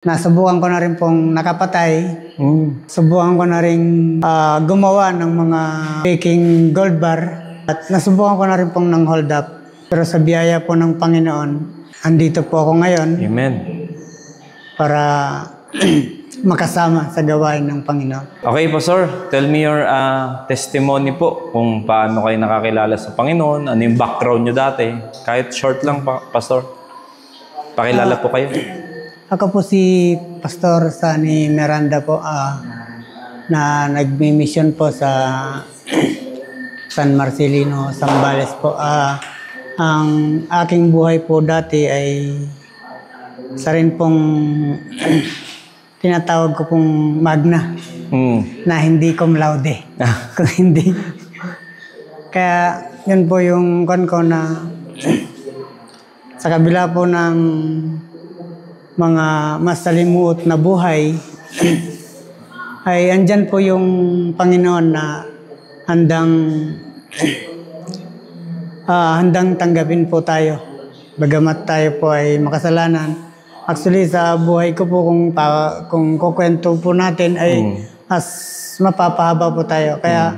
Nasubukan ko na rin pong nakapatay. Subukan ko na rin gumawa ng mga faking gold bar. At nasubukan ko na rin pong ng hold up. Pero sa biyaya po ng Panginoon, andito po ako ngayon. Amen. Para makasama sa gawain ng Panginoon. Okay, Pastor. Tell me your testimony po kung paano kayo nakakilala sa Panginoon, ano yung background nyo dati. Kahit short lang, Pastor. Pakilala po kayo. Ako po si Pastor Sunny Miranda po, na nagmi-mission po sa San Marcelino, Zambales po. Ang aking buhay po dati ay sa rin pong tinatawag ko pong magna, na hindi cum laude. Kung hindi. Kaya yun po yung kon ko na sa kabila po ng mga masalimuot na buhay, ay andyan po yung Panginoon na handang tanggapin po tayo. Bagamat tayo po ay makasalanan. Actually, sa buhay ko po, kung kukwento po natin, ay mas mapapahaba po tayo. Kaya,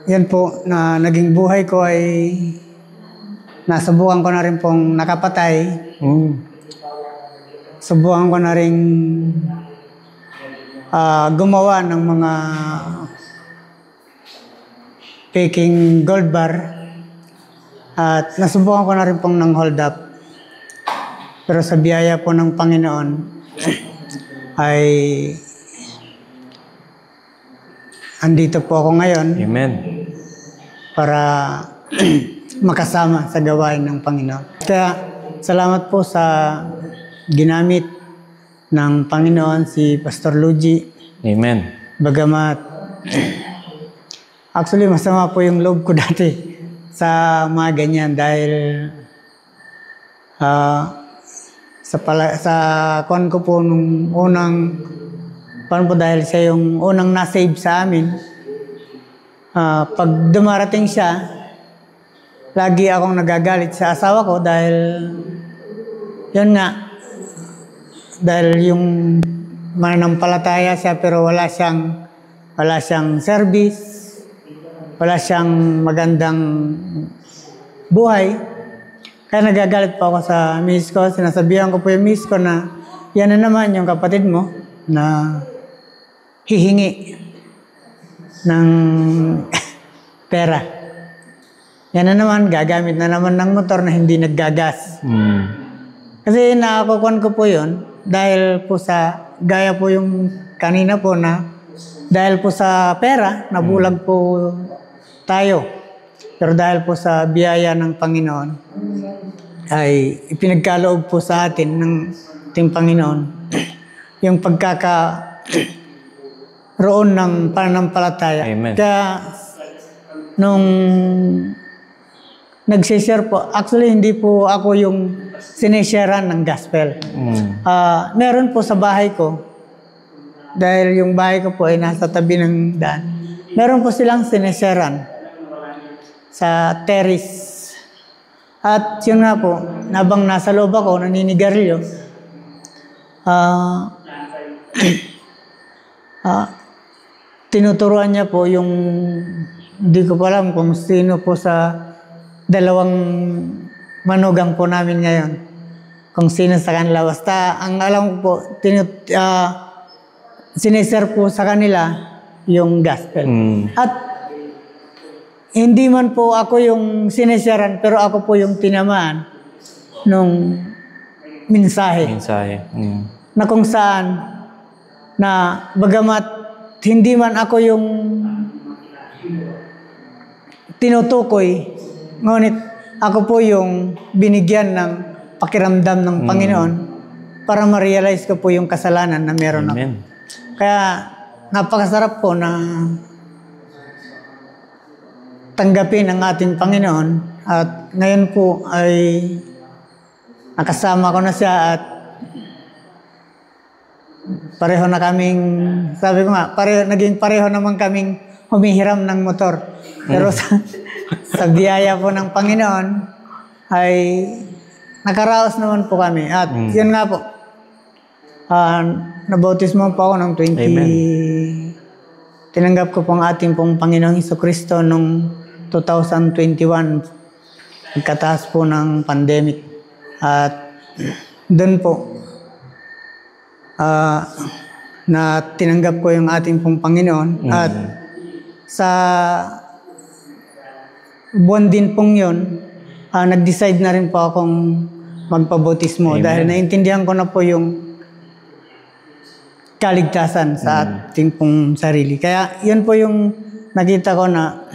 yan po, na naging buhay ko ay nasubukan ko na rin pong nakapatay. Subukan ko na rin gumawa ng mga faking gold bar. At nasubukan ko na rin pong ng hold up. Pero sa biyaya po ng Panginoon ay andito po ako ngayon. Amen. Para makasama sa gawain ng Panginoon. Kaya salamat po sa ginamit ng Panginoon si Pastor Luigi. Amen. Bagamat actually masama po yung loob ko dati sa mga ganyan dahil sa kon ko po nung unang po dahil siya yung unang na-save sa amin. Pag dumarating siya, lagi akong nagagalit sa asawa ko dahil yun nga, dahil yung mananampalataya siya pero wala siyang service, wala siyang magandang buhay. Kaya nagagalit po ako sa miss ko. Sinasabihan ko po yung miss ko na yan na naman yung kapatid mo na hihingi ng pera. Yan na naman, gagamit na naman ng motor na hindi naggagas. Kasi nakakukuhan ko po yun dahil po sa, gaya po yung kanina po na, dahil po sa pera, nabulag po tayo. Pero dahil po sa biyaya ng Panginoon, ay ipinagkaloob po sa atin ng ating Panginoon yung pagkakaroon ng pananampalataya. Amen. Kaya nung nagsishare po, actually hindi po ako yung sinisharean ng gospel. Meron po sa bahay ko, dahil yung bahay ko po ay nasa tabi ng daan, meron po silang sinisharean sa terrace. At yun nga po, nabang nasa loob ako, naninigarilyo, tinuturuan niya po yung, hindi ko pa alam kung sino po sa dalawang manugang po namin ngayon. Kung sino sa kanila. Basta, ang alam ko po, siniser po sa kanila yung gospel. At hindi man po ako yung siniseran, pero ako po yung tinamaan nung mensahe. Na kung saan, na bagamat hindi man ako yung tinutukoy, ngunit ako po yung binigyan ng pakiramdam ng Panginoon para ma-realize ko po yung kasalanan na meron ako. Kaya napakasarap po na tanggapin ang ating Panginoon at ngayon po ay nakasama ko na siya at pareho na kaming, sabi ko nga, naging pareho naman kaming humihiram ng motor. Pero sa biyaya po ng Panginoon ay nakaraos naman po kami. At yun nga po, Nabautismo po ako ng 20... Amen. Tinanggap ko pong ating pong Panginoong Hesukristo noong 2021. Pagkataas po ng pandemic. At doon po, na tinanggap ko yung ating pong Panginoon. At sa buwan din pong yun, nag-decide na rin po akong magpabautismo. Amen. Dahil naintindihan ko na po yung kaligtasan sa ating pong sarili. Kaya yun po yung nakita ko na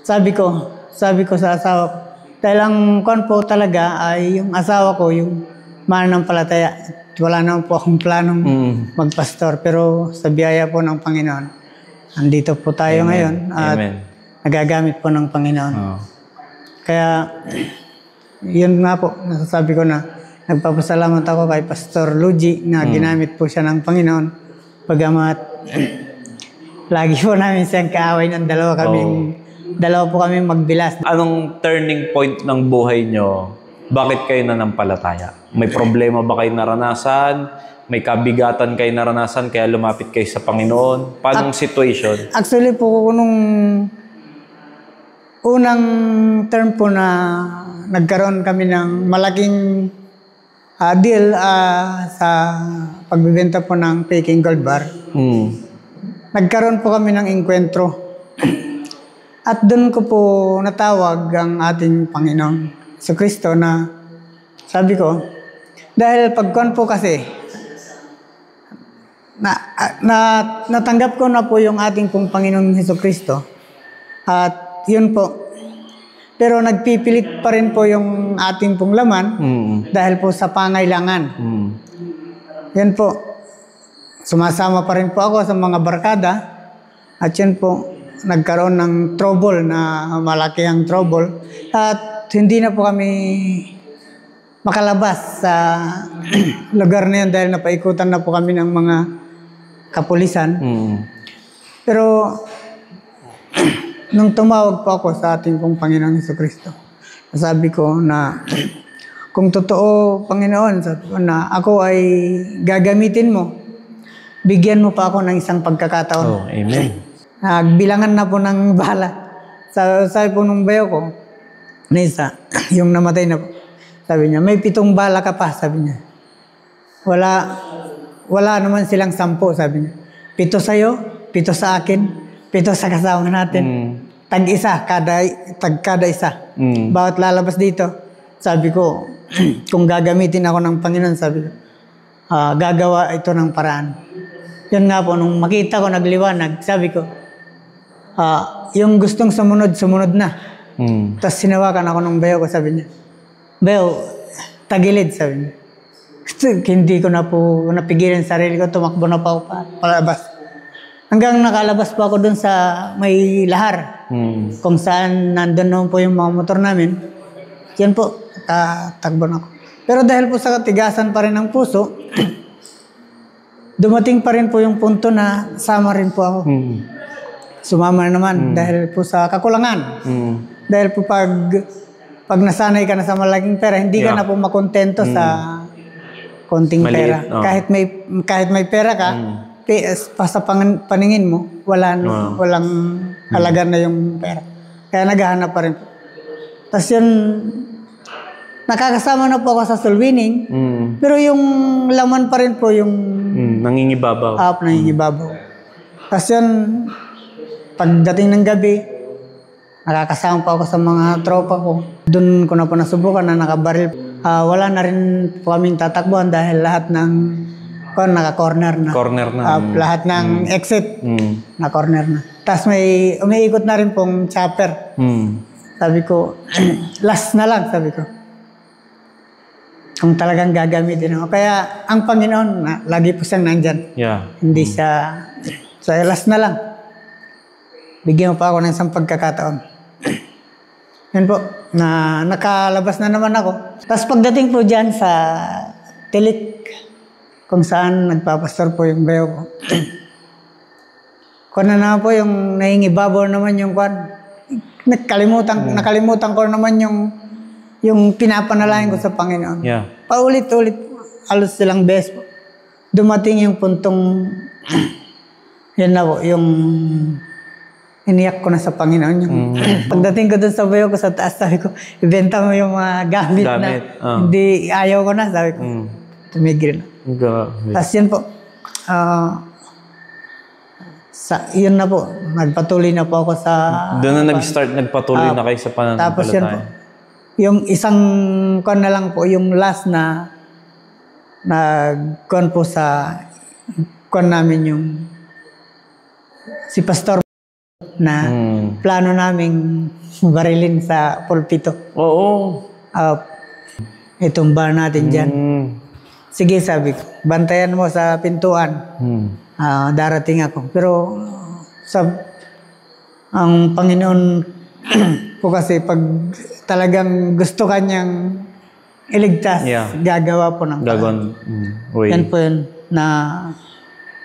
sabi ko sa asawa ko, dahil ang kon po talaga ay yung asawa ko, yung mananampalataya. Wala naman po akong planong magpastor, pero sa biyaya po ng Panginoon, andito po tayo ngayon at nagagamit po ng Panginoon. Kaya yun nga po, nasasabi ko na nagpapasalamat ako kay Pastor Luigi na ginamit po siya ng Panginoon. Pagamat lagi po namin siyang kaaway ng dalawa po kami magbilas. Anong turning point ng buhay nyo? Bakit kayo nanampalataya? May problema ba kayo naranasan? May kabigatan kayo naranasan kaya lumapit kayo sa Panginoon? Paanong situation? Actually po, nung unang term po na nagkaroon kami ng malaking deal sa pagbibenta po ng Peking Gold Bar. Nagkaroon po kami ng engkwentro. At doon ko po natawag ang ating Panginoong Hesukristo na sabi ko, dahil pagkuhan po kasi, natanggap ko na po yung ating pong Panginoong Hesukristo. At yun po, pero nagpipilit pa rin po yung ating pong laman dahil po sa pangailangan. Yan po. Sumasama pa rin po ako sa mga barkada at yun po, nagkaroon ng trouble na malaki ang trouble at hindi na po kami makalabas sa lugar na yun dahil napaikutan na po kami ng mga kapulisan. Pero nung tumawag po ako sa ating pong Panginoong Hesukristo, sabi ko na kung totoo, Panginoon, sabi ko na ako ay gagamitin mo, bigyan mo pa ako ng isang pagkakataon. Amen. Nagbilangan na po ng bala. Sabi po nung bayo ko, na isa, yung namatay na po, sabi niya, may 7 bala ka pa, sabi niya. Wala naman silang 10, sabi niya. 7 sa'yo, 7 sa akin, 7 sa kasama natin. Tag-isa, kada isa. Bawat lalabas dito, sabi ko, kung gagamitin ako ng Panginoon, sabi ko, gagawa ito ng paraan. Yun nga po, nung makita ko nagliwanag, sabi ko, yung gustong sumunod na. Tapos sinawakan ako ng bayo ko, sabi niya, bayo, tagilid, sabi niya. Hindi ko na po napigilan sarili ko, tumakbo na pa ako palabas. Hanggang nakalabas po ako dun sa may lahar. Kung saan nandun naman po yung mga motor namin. Yan po, takbo na ako. Pero dahil po sa katigasan pa rin ng puso, dumating pa rin po yung punto na sama rin po ako. Sumama na naman dahil po sa kakulangan. Dahil po pag nasanay ka na sa malaking pera, hindi ka na po makontento sa konting maliit, pera. Kahit may pera ka, sa paningin mo, walang halaga na yung pera. Kaya naghahanap pa rin po. Tapos yun, nakakasama na po ako sa soul winning, pero yung laman pa rin po yung nangingibabaw. Nangingibabaw. Tapos yun, pagdating ng gabi, nakakasama pa ako sa mga tropa ko. Doon ko na po nasubukan na nakabaril. Wala na rin po kaming tatakbuhan dahil lahat ng naka-corner na. Corner na. Lahat ng exit, na-corner na. Tapos may umiikot na rin pong chopper. Sabi ko, last na lang, sabi ko. Kung talagang gagamitin ako. Kaya ang Panginoon, lagi po siyang nandyan. Hindi siya, so last na lang. Bigyan mo pa ako ng isang pagkakataon. Yan po, na nakalabas na naman ako. Tapos pagdating po dyan sa Tilik, kung saan nagpapastor po yung bayo ko. Kung na po yung nahingibabaw naman yung kwan. Nakalimutan ko naman yung pinapanalangin ko sa Panginoon. Paulit-ulit, halos silang beses po. dumating yung puntong, yun na po, yung iniyak ko na sa Panginoon. Yung, pagdating ko dun sa bayo ko sa taas, sabi ko, ibenta mo yung mga gamit na hindi ayaw ko na, sabi ko. Tumigil na. Tapos yun po, yun na po, nagpatuloy na po ako sa... Doon na nag-start, nagpatuloy na kayo sa pananampalataya. Tapos yun po, yung isang kon na lang po, yung last na nag-kon po sa kon namin yung si Pastor na plano naming barilin sa pulpito. Oo. Itumba natin dyan. Sige, sabi ko, bantayan mo sa pintuan. Darating ako. Pero ang Panginoon po kasi pag talagang gusto kanyang iligtas, gagawa po ng way. Yan po yun na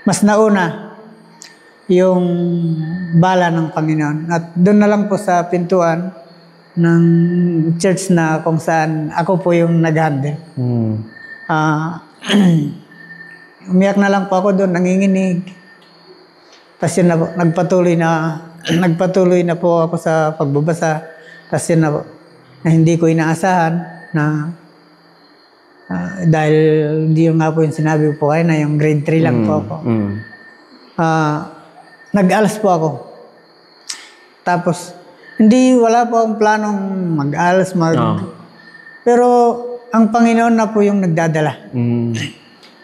mas nauna yung bala ng Panginoon. At doon na lang po sa pintuan ng church na kung saan ako po yung nag-handle. Umiyak na lang po ako doon, nanginginig. Tapos yun na po, nagpatuloy na po ako sa pagbabasa. Tapos yun na po, na hindi ko inaasahan na dahil hindi yung nga po yung sinabi ko po kayo na yung grade 3 lang po ako. Nag-alas po ako. Tapos, wala po akong planong mag-alas, pero ang Panginoon na po yung nagdadala.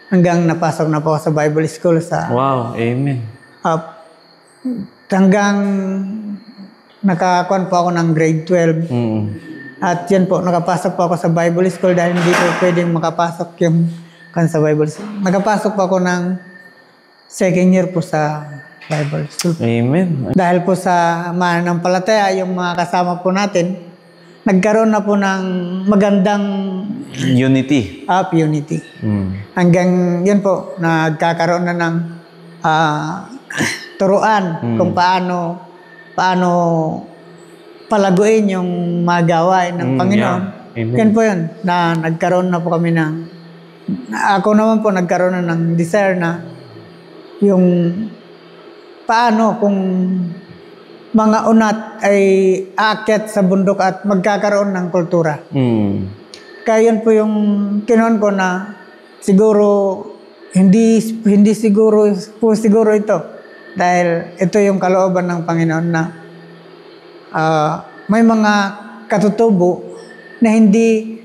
Hanggang napasok na po ako sa Bible School sa... Wow, amen. Hanggang nakakuan po ako ng grade 12. At yan po, nakapasok po ako sa Bible School dahil hindi ko pwedeng makapasok yung sa Bible School. Nakapasok po ako ng second year po sa Bible School. Amen. Dahil po sa mananampalataya, yung mga kasama po natin, nagkaroon na po ng magandang unity. Unity. Hanggang yun po, nagkakaroon na ng turuan kung paano palaguin yung magawain ng Panginoon. Yan po yun, na nagkaroon na po kami ako naman po nagkaroon na ng desire na yung paano kung mga unat ay aakyat sa bundok at magkakaroon ng kultura. Kaya yun po yung kinuhan ko na siguro hindi siguro ito dahil ito yung kalooban ng Panginoon na may mga katutubo na hindi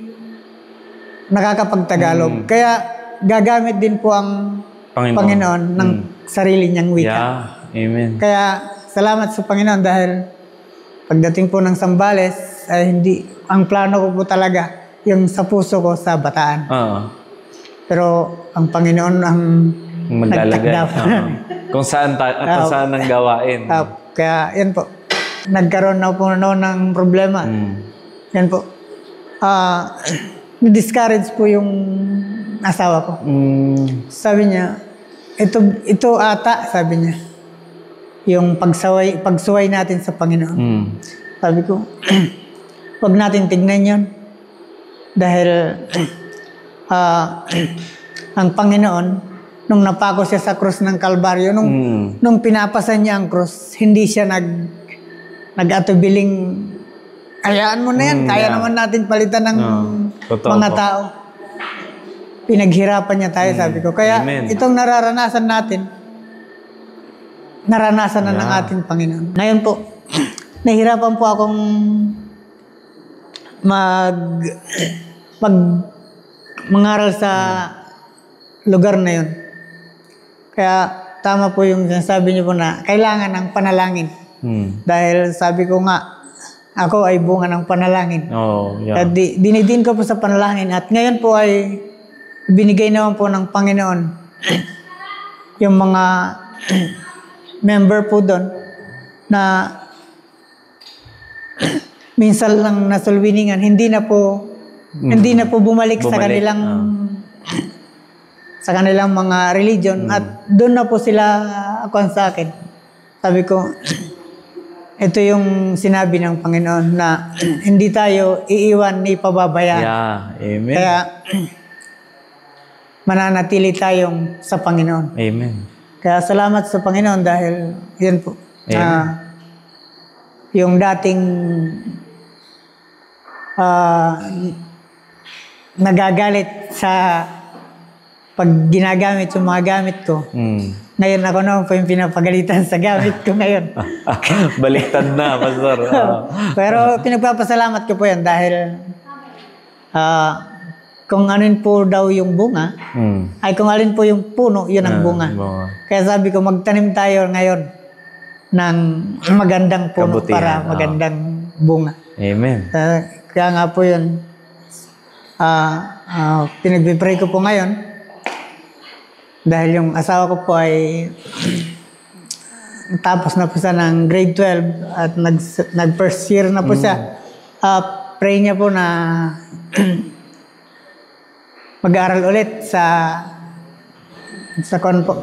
nakakapagtagalog. Kaya gagamit din po ang Panginoon ng sarili niyang wika. Amen. Kaya salamat sa Panginoon dahil pagdating po ng Sambales ay ang plano ko po talaga yung sa puso ko sa Bataan. Pero ang Panginoon ang nagtakda po. Kung saan ang gawain. Kaya yan po. Nagkaroon na po ng problema. Yan po. Discourage po yung asawa ko. Sabi niya, ito ata, sabi niya, yung pagsuway natin sa Panginoon. Sabi ko, wag natin tignan yun. Dahil ang Panginoon, nung napako siya sa krus ng Kalbaryo, nung pinapasan niya ang krus, hindi siya nag-atubiling, hayaan mo na yan, kaya naman natin palitan ng mga tao. Pinaghirapan niya tayo, sabi ko. Kaya itong nararanasan natin, naranasan na ng ating Panginoon. Ngayon po, nahirapan po akong mangaral sa lugar na yun. Kaya tama po yung sinasabi niyo po na kailangan ng panalangin. Dahil sabi ko nga, ako ay bunga ng panalangin. At dinidin ko po sa panalangin. At ngayon po ay binigay naman po ng Panginoon yung mga member po doon na minsan lang nasulwiningan, hindi na po bumalik sa kanilang mga religion at doon na po sila sa akin. Sabi ko, ito yung sinabi ng Panginoon na hindi tayo iiwan ni pababayaan. Amen. Kaya mananatili tayong sa Panginoon. Amen. Kaya salamat sa Panginoon dahil yun po. Yung dating nagagalit sa pag ginagamit yung mga gamit ko. Ngayon ako naman po yung pinapagalitan sa gamit ko ngayon. Baliktad na, Pastor. Pero pinagpapasalamat ko po yan dahil kung alin po daw yung bunga, ay kung alin po yung puno, yun ang bunga. Kaya sabi ko, magtanim tayo ngayon ng magandang puno para magandang bunga. Amen. Kaya nga po yun, pinagpipray ko po ngayon dahil yung asawa ko po ay tapos na po siya ng grade 12 at nag first year na po siya. Pray niya po na mag-aaral ulit sa kon po.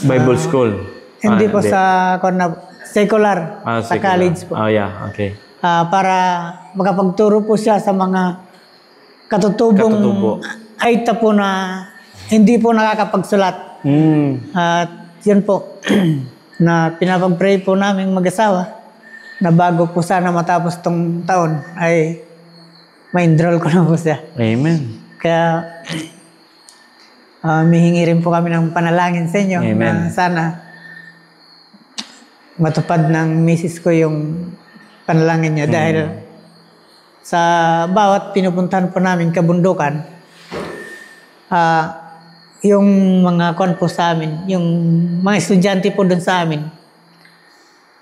Bible school. Hindi po sa kon na secular, sa college po. Yeah, okay. Para makapagturo po siya sa mga katutubong aita po na hindi po nakakapagsulat. At yun po, na pinapag-pray po namin mag-asawa na bago po sana matapos tong taon ay ma-enroll ko na po siya. Amen. Kaya mihingi rin po kami ng panalangin sa inyo. Amen. Na sana matupad ng misis ko yung panalangin niya dahil sa bawat pinupuntahan po namin kabundukan, yung mga kon po sa amin, yung mga estudyante po doon sa amin,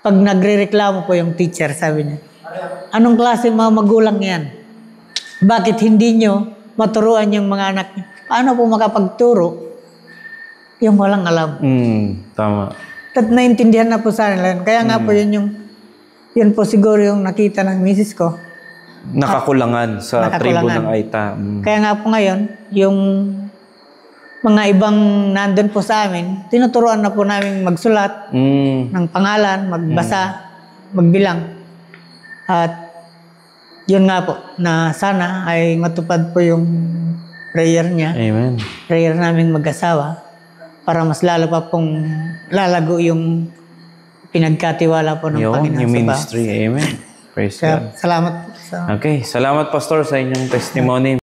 pag nagre-reklamo po yung teacher, sabi niya, anong klase mga magulang yan? Bakit hindi nyo maturuan yung mga anak niyo? Paano po makapagturo yung walang alam? Tama. At naintindihan na po sa nila. Kaya nga po yun po siguro yung nakita ng misis ko. Nakakulangan sa tribo ng Aita. Kaya nga po ngayon, yung mga ibang nandun po sa amin, tinuturuan na po namin magsulat ng pangalan, magbasa, magbilang. At yun nga po, na sana ay matupad po yung prayer niya. Amen. Prayer namin mag-asawa para mas lalo pa pong lalago yung pinagkatiwala po ng Panginoon yung sa ministry. Amen. Praise God. Salamat po. Okay, salamat Pastor sa inyong testimony.